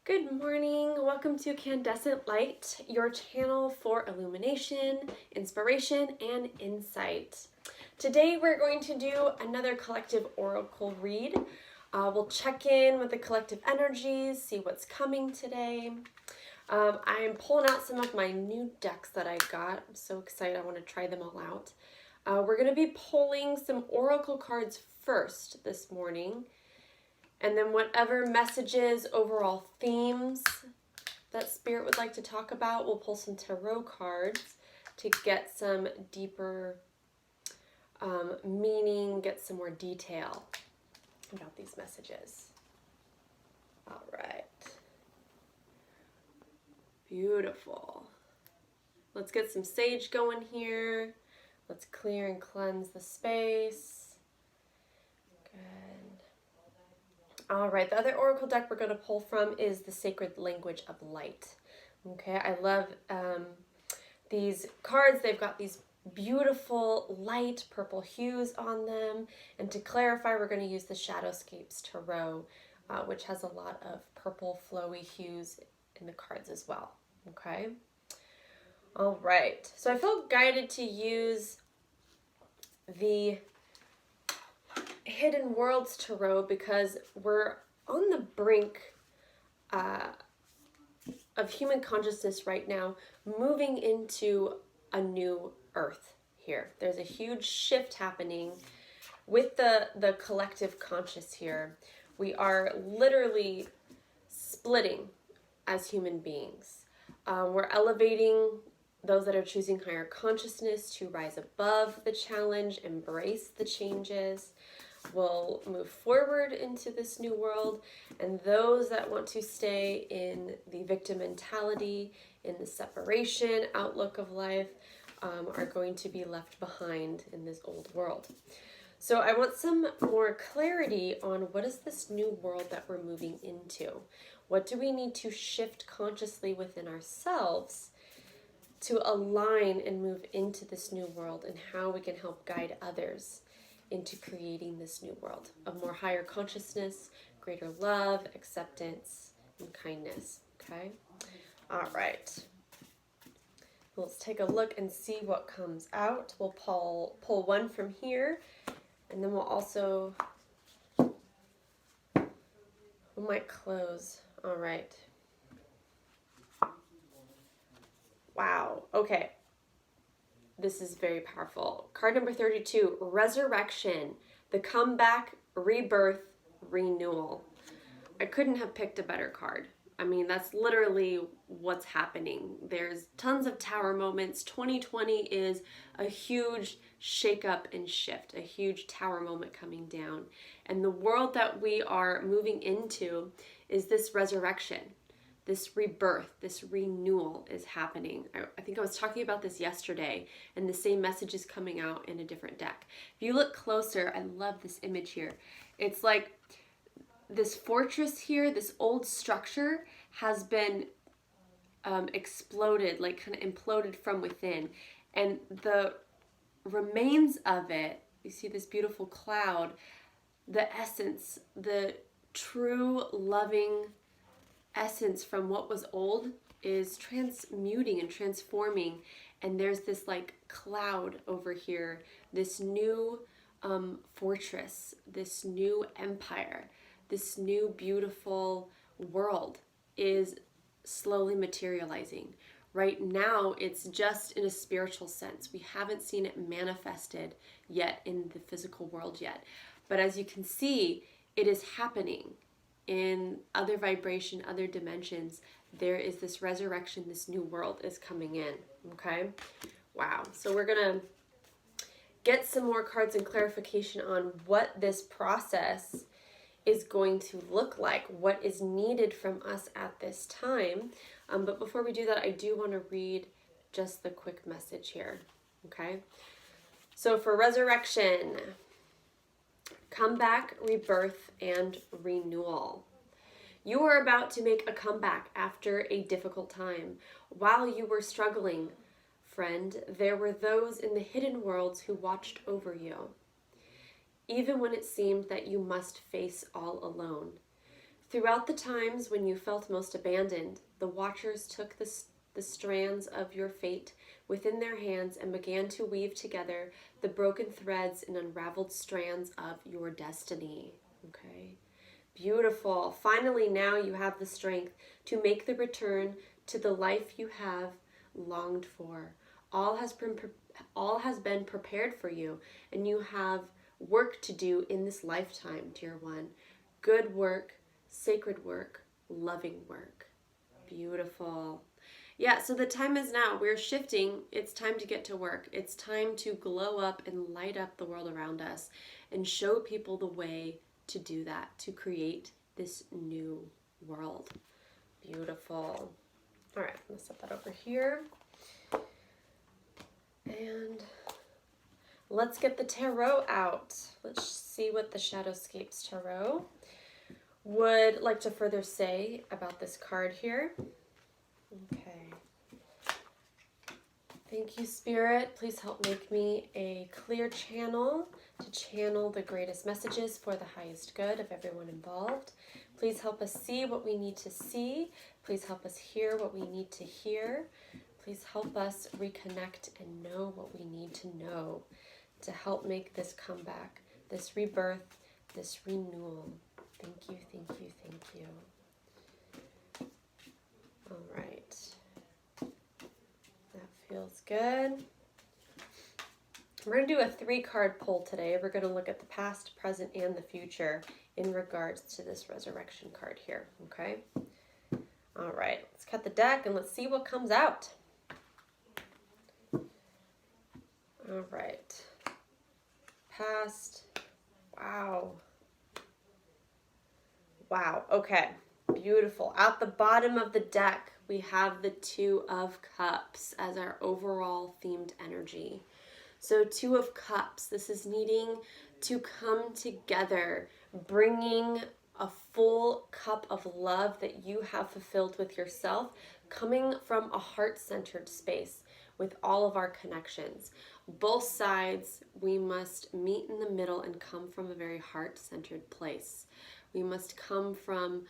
Good morning. Welcome to Candescent Light, your channel for illumination, inspiration, and insight. Today we're going to do another collective oracle read. We'll check in with the collective energies, see what's coming today. I'm pulling out some of my new decks that I got. I'm so excited. I want to try them all out. We're going to be pulling some oracle cards first this morning. And then whatever messages, overall themes that Spirit would like to talk about, we'll pull some tarot cards to get some deeper meaning, get some more detail about these messages. All right. Beautiful. Let's get some sage going here. Let's clear and cleanse the space. All right, the other oracle deck we're going to pull from is the Sacred Language of Light. Okay, I love these cards. They've got these beautiful light purple hues on them. And to clarify, we're going to use the Shadowscapes Tarot, which has a lot of purple flowy hues in the cards as well. Okay. All right, so I feel guided to use the Hidden Worlds Tarot because we're on the brink of human consciousness right now, moving into a new earth here. There's a huge shift happening with the collective conscious here. We are literally splitting as human beings. We're elevating those that are choosing higher consciousness to rise above the challenge, embrace the changes. Will move forward into this new world, and those that want to stay in the victim mentality, in the separation outlook of life, are going to be left behind in this old world. So I want some more clarity on what is this new world that we're moving into? What do we need to shift consciously within ourselves to align and move into this new world, and how we can help guide others into creating this new world of more higher consciousness, greater love, acceptance, and kindness. Okay? All right. Let's take a look and see what comes out. We'll pull one from here, and then we'll also, we might close. All right. Wow. Okay. This is very powerful. Card number 32, Resurrection, the comeback, rebirth, renewal. I couldn't have picked a better card. I mean, that's literally what's happening. There's tons of tower moments. 2020 is a huge shakeup and shift, a huge tower moment coming down. And the world that we are moving into is this resurrection. This rebirth, this renewal is happening. I think I was talking about this yesterday, and the same message is coming out in a different deck. If you look closer, I love this image here. It's like this fortress here, this old structure has been exploded, like kind of imploded from within. And the remains of it, you see this beautiful cloud, the essence, the true loving essence from what was old is transmuting and transforming, and there's this like cloud over here, this new fortress, this new empire, this new beautiful world is slowly materializing. Right now it's just in a spiritual sense. We haven't seen it manifested yet in the physical world yet, but as you can see, it is happening in other vibration, other dimensions. There is this resurrection, this new world is coming in. Okay? Wow. So we're going to get some more cards and clarification on what this process is going to look like, what is needed from us at this time. But before we do that, I do want to read just the quick message here. Okay? So for resurrection, comeback, rebirth, and renewal. You are about to make a comeback after a difficult time. While you were struggling, friend, there were those in the hidden worlds who watched over you. Even when it seemed that you must face all alone. Throughout the times when you felt most abandoned, the Watchers took the strands of your fate within their hands and began to weave together the broken threads and unraveled strands of your destiny. Okay? Beautiful. Finally, now you have the strength to make the return to the life you have longed for. All has been prepared for you, and you have work to do in this lifetime, dear one. Good work, sacred work, loving work. Beautiful. Yeah, so the time is now. We're shifting. It's time to get to work. It's time to glow up and light up the world around us and show people the way to do that, to create this new world. Beautiful. All right, I'm going to set that over here. And let's get the tarot out. Let's see what the Shadowscapes Tarot would like to further say about this card here. Okay. Thank you, Spirit. Please help make me a clear channel to channel the greatest messages for the highest good of everyone involved. Please help us see what we need to see. Please help us hear what we need to hear. Please help us reconnect and know what we need to know to help make this comeback, this rebirth, this renewal. Thank you, thank you, thank you. All right. That feels good. We're going to do a 3-card pull today. We're going to look at the past, present, and the future in regards to this resurrection card here, okay? All right, let's cut the deck and let's see what comes out. All right. Past. Wow. Wow, okay. Beautiful. At the bottom of the deck, we have the 2 of Cups as our overall themed energy. So 2 of Cups, this is needing to come together, bringing a full cup of love that you have fulfilled with yourself, coming from a heart-centered space with all of our connections. Both sides, we must meet in the middle and come from a very heart-centered place. We must come from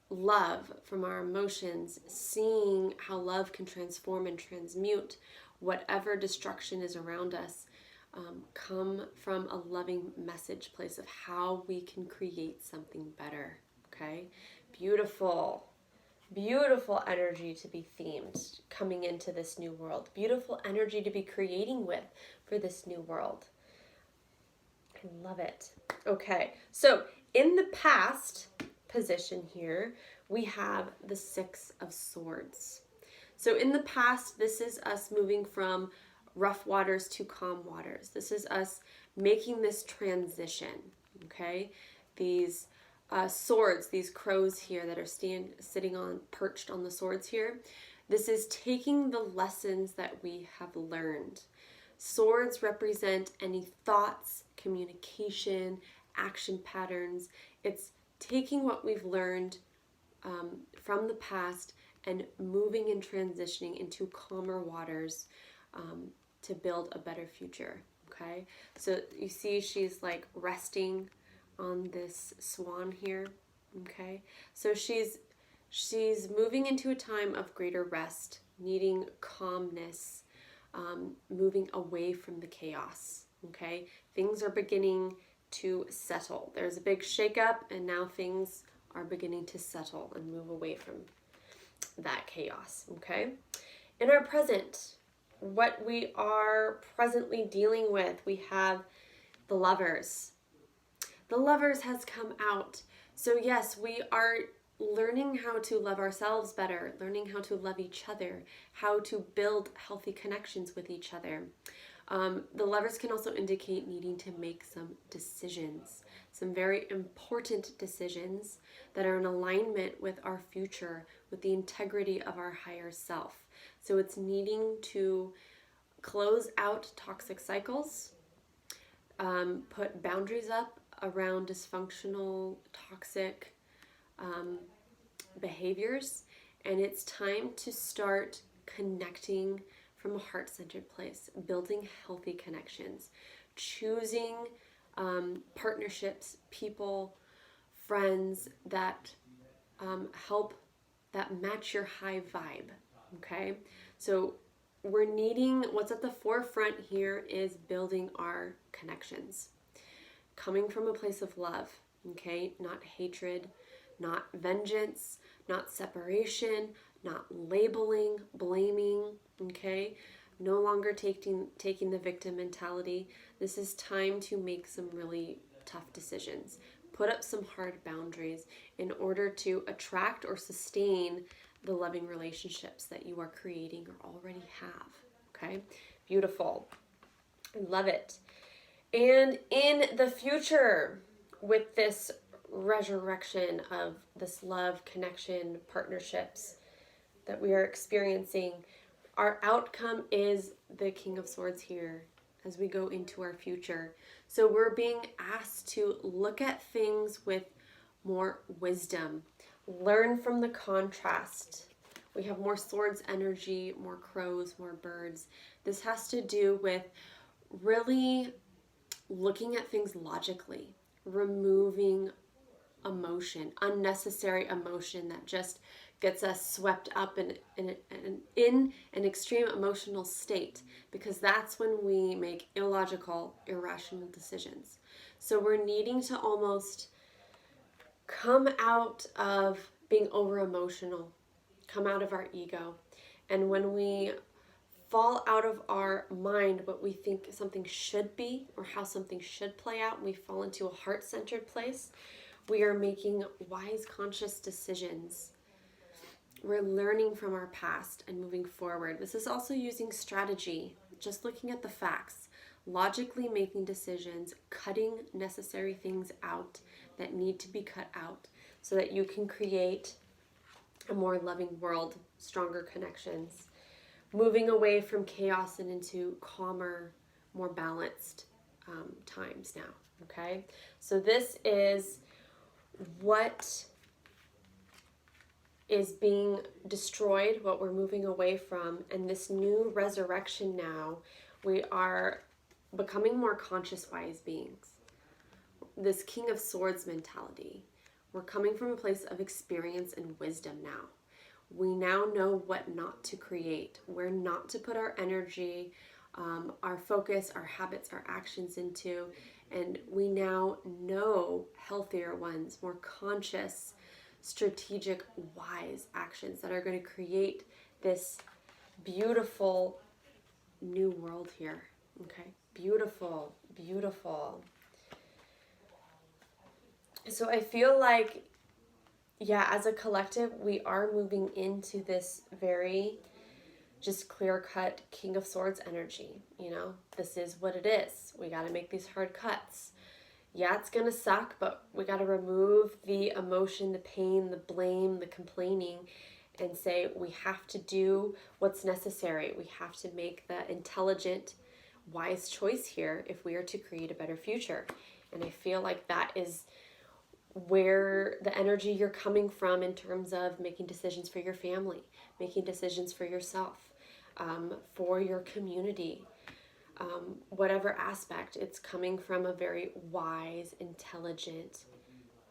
love, from our emotions, seeing how love can transform and transmute whatever destruction is around us. Come from a loving message place of how we can create something better, okay? Beautiful, beautiful energy to be themed coming into this new world. Beautiful energy to be creating with for this new world. I love it. Okay, so in the past position here, we have the 6 of Swords. So in the past, this is us moving from rough waters to calm waters. This is us making this transition, okay? These swords, these crows here that are sitting on, perched on the swords here, this is taking the lessons that we have learned. Swords represent any thoughts, communication, action patterns. It's taking what we've learned from the past and moving and transitioning into calmer waters to build a better future, okay? So you see she's like resting on this swan here, okay? So she's moving into a time of greater rest, needing calmness, moving away from the chaos, okay? Things are beginning to settle. There's a big shakeup, and now things are beginning to settle and move away from that chaos, okay? In our present, what we are presently dealing with, we have the Lovers. The Lovers has come out. So yes, we are learning how to love ourselves better, learning how to love each other, how to build healthy connections with each other. The Lovers can also indicate needing to make some decisions, some very important decisions that are in alignment with our future, with the integrity of our higher self. So it's needing to close out toxic cycles, put boundaries up around dysfunctional, toxic behaviors, and it's time to start connecting from a heart-centered place, building healthy connections, choosing partnerships, people friends that help, that match your high vibe, okay? So we're needing, what's at the forefront here is building our connections. Coming from a place of love, okay? Not hatred, not vengeance, not separation, not labeling, blaming, okay? No longer taking the victim mentality. This is time to make some really tough decisions. Put up some hard boundaries in order to attract or sustain the loving relationships that you are creating or already have. Okay? Beautiful. I love it. And in the future, with this resurrection of this love, connection, partnerships that we are experiencing, our outcome is the King of Swords here as we go into our future. So we're being asked to look at things with more wisdom, learn from the contrast. We have more swords energy, more crows, more birds. This has to do with really looking at things logically, removing emotion, unnecessary emotion that just gets us swept up in an extreme emotional state, because that's when we make illogical, irrational decisions. So we're needing to almost come out of being over emotional, come out of our ego. And when we fall out of our mind what we think something should be or how something should play out, and we fall into a heart-centered place, we are making wise, conscious decisions. We're learning from our past and moving forward. This is also using strategy, just looking at the facts, logically making decisions, cutting necessary things out that need to be cut out so that you can create a more loving world, stronger connections, moving away from chaos and into calmer, more balanced times now, okay? So this is what is being destroyed, what we're moving away from, and this new resurrection now, we are becoming more conscious, wise beings. This King of Swords mentality. We're coming from a place of experience and wisdom now. We now know what not to create, where not to put our energy, our focus, our habits, our actions into, and we now know healthier ones, more conscious, strategic, wise actions that are going to create this beautiful new world here. Okay, beautiful, beautiful. So I feel like, yeah, as a collective, we are moving into this very just clear-cut King of Swords energy. You know, this is what it is. We got to make these hard cuts. Yeah, it's going to suck, but we got to remove the emotion, the pain, the blame, the complaining, and say we have to do what's necessary. We have to make the intelligent, wise choice here if we are to create a better future. And I feel like that is where the energy you're coming from in terms of making decisions for your family, making decisions for yourself, for your community, whatever aspect, it's coming from a very wise, intelligent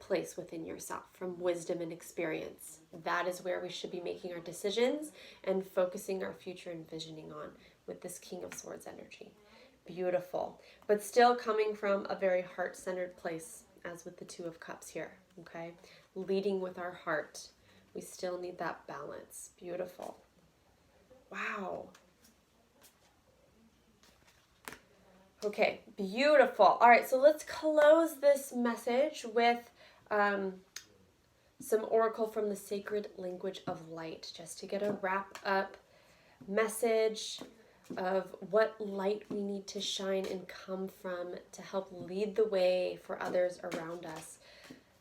place within yourself, from wisdom and experience. That is where we should be making our decisions and focusing our future and visioning on with this King of Swords energy. Beautiful, but still coming from a very heart-centered place, as with the Two of Cups here, okay? Leading with our heart. We still need that balance. Beautiful. Wow. Okay, beautiful. All right, so let's close this message with some oracle from the Sacred Language of Light, just to get a wrap-up message of what light we need to shine and come from to help lead the way for others around us,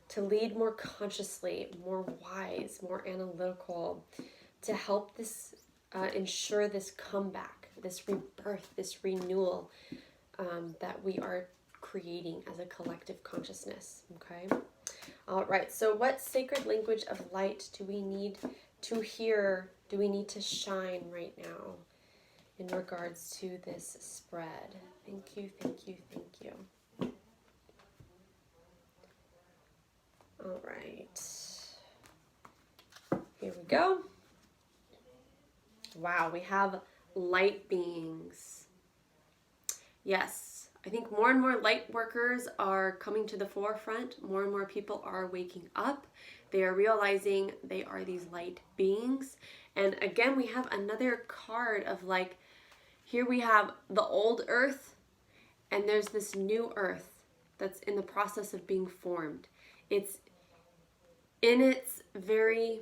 to lead more consciously, more wise, more analytical, to help this ensure this comeback, this rebirth, this renewal that we are creating as a collective consciousness, okay? All right, so what sacred language of light do we need to hear, do we need to shine right now in regards to this spread? Thank you, thank you, thank you. All right. Here we go. Wow, we have light beings. Yes, I think more and more light workers are coming to the forefront. More and more people are waking up. They are realizing they are these light beings. And again, we have another card of like, here we have the old earth, and there's this new earth that's in the process of being formed. It's in its very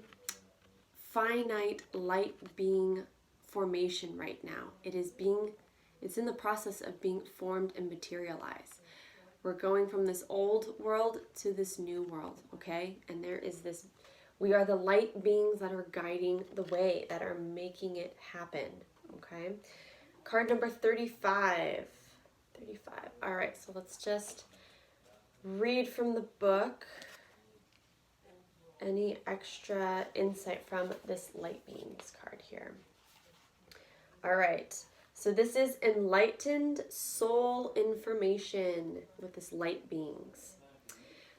finite light being formation right now. It's in the process of being formed and materialized. We're going from this old world to this new world, okay? And there is this, we are the light beings that are guiding the way, that are making it happen, okay? Card number 35. 35. All right, so let's just read from the book. Any extra insight from this light beings card here? All right, so this is enlightened soul information with this light beings.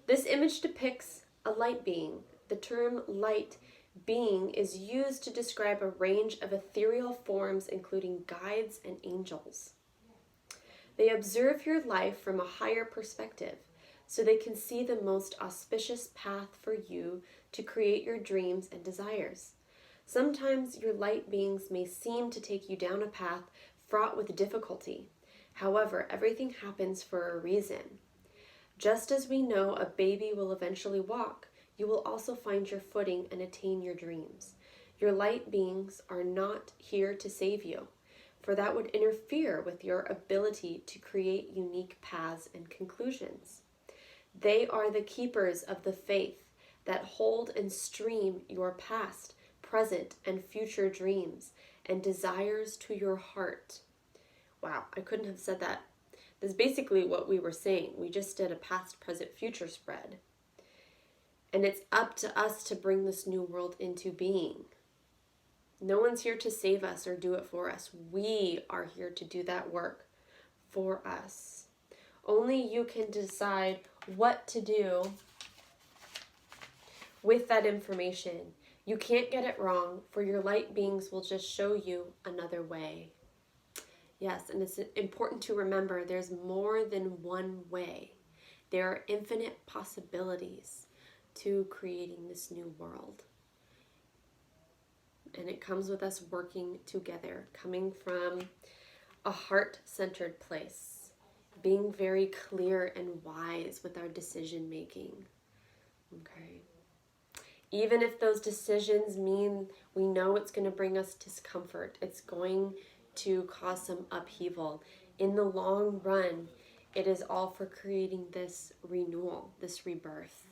This image depicts a light being. The term light being is used to describe a range of ethereal forms, including guides and angels. They observe your life from a higher perspective, so they can see the most auspicious path for you to create your dreams and desires. Sometimes your light beings may seem to take you down a path fraught with difficulty. However, everything happens for a reason. Just as we know a baby will eventually walk, you will also find your footing and attain your dreams. Your light beings are not here to save you, for that would interfere with your ability to create unique paths and conclusions. They are the keepers of the faith that hold and stream your past, present, and future dreams and desires to your heart. Wow, I couldn't have said that. That's basically what we were saying. We just did a past, present, future spread. And it's up to us to bring this new world into being. No one's here to save us or do it for us. We are here to do that work for us. Only you can decide what to do with that information. You can't get it wrong, for your light beings will just show you another way. Yes, and it's important to remember there's more than one way. There are infinite possibilities to creating this new world. And it comes with us working together, coming from a heart-centered place, being very clear and wise with our decision making. Okay. Even if those decisions mean we know it's going to bring us discomfort, it's going to cause some upheaval. In the long run, it is all for creating this renewal, this rebirth.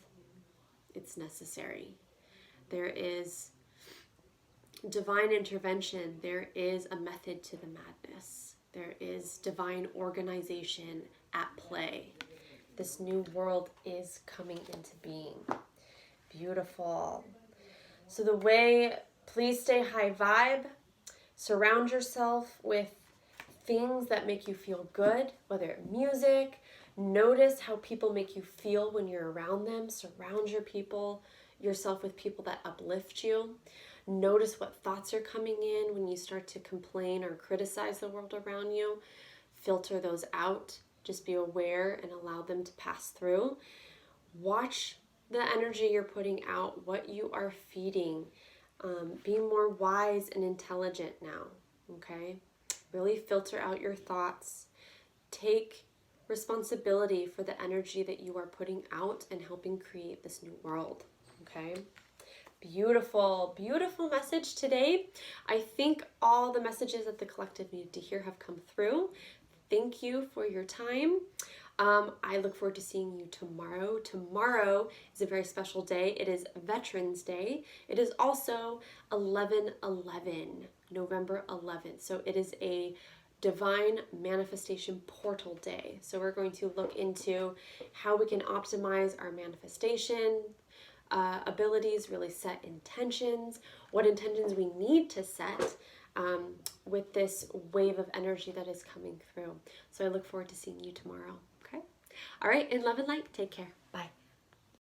It's necessary. There is divine intervention. There is a method to the madness. There is divine organization at play. This new world is coming into being. Beautiful. So the way, please stay high vibe. Surround yourself with things that make you feel good, whether it's music. Notice how people make you feel when you're around them. Surround yourself with people that uplift you. Notice what thoughts are coming in when you start to complain or criticize the world around you. Filter those out. Just be aware and allow them to pass through. Watch the energy you're putting out, what you are feeding. Be more wise and intelligent now, okay? Really filter out your thoughts. Take responsibility for the energy that you are putting out and helping create this new world, okay? Beautiful, beautiful message today. I think all the messages that the collective needed to hear have come through. Thank you for your time. I look forward to seeing you tomorrow. Tomorrow is a very special day. It is Veterans Day. It is also 11/11, November 11th. So it is a divine manifestation portal day. So we're going to look into how we can optimize our manifestation abilities, really set intentions, what intentions we need to set with this wave of energy that is coming through. So I look forward to seeing you tomorrow. Okay? All right, in love and light, take care. Bye.